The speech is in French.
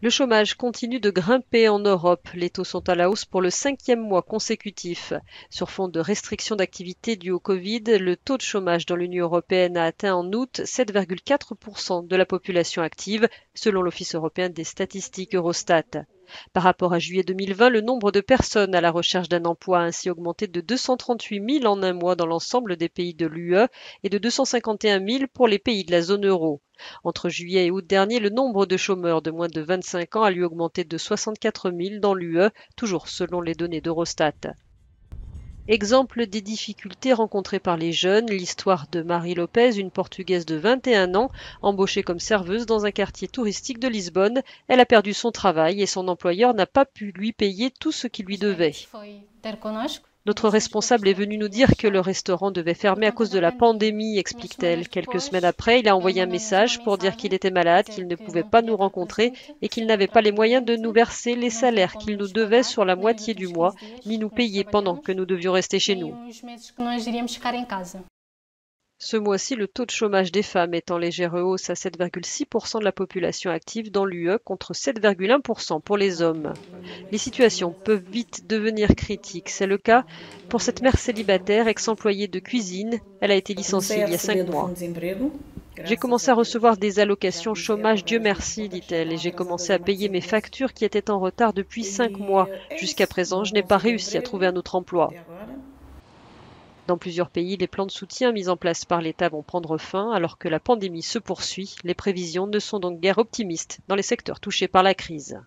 Le chômage continue de grimper en Europe. Les taux sont à la hausse pour le 5e mois consécutif. Sur fond de restrictions d'activité dues au Covid, le taux de chômage dans l'Union européenne a atteint en août 7,4% de la population active, selon l'Office européen des statistiques Eurostat. Par rapport à juillet 2020, le nombre de personnes à la recherche d'un emploi a ainsi augmenté de 238 000 en un mois dans l'ensemble des pays de l'UE et de 251 000 pour les pays de la zone euro. Entre juillet et août dernier, le nombre de chômeurs de moins de 25 ans a lui augmenté de 64 000 dans l'UE, toujours selon les données d'Eurostat. Exemple des difficultés rencontrées par les jeunes, l'histoire de Marie Lopez, une Portugaise de 21 ans, embauchée comme serveuse dans un quartier touristique de Lisbonne. Elle a perdu son travail et son employeur n'a pas pu lui payer tout ce qu'il lui devait. Notre responsable est venu nous dire que le restaurant devait fermer à cause de la pandémie, explique-t-elle. Quelques semaines après, il a envoyé un message pour dire qu'il était malade, qu'il ne pouvait pas nous rencontrer et qu'il n'avait pas les moyens de nous verser les salaires qu'il nous devait sur la moitié du mois, ni nous payer pendant que nous devions rester chez nous. Ce mois-ci, le taux de chômage des femmes est en légère hausse à 7,6% de la population active dans l'UE contre 7,1% pour les hommes. Les situations peuvent vite devenir critiques. C'est le cas pour cette mère célibataire, ex-employée de cuisine. Elle a été licenciée il y a 5 mois. J'ai commencé à recevoir des allocations chômage, Dieu merci, dit-elle, et j'ai commencé à payer mes factures qui étaient en retard depuis 5 mois. Jusqu'à présent, je n'ai pas réussi à trouver un autre emploi. Dans plusieurs pays, les plans de soutien mis en place par l'État vont prendre fin alors que la pandémie se poursuit. Les prévisions ne sont donc guère optimistes dans les secteurs touchés par la crise.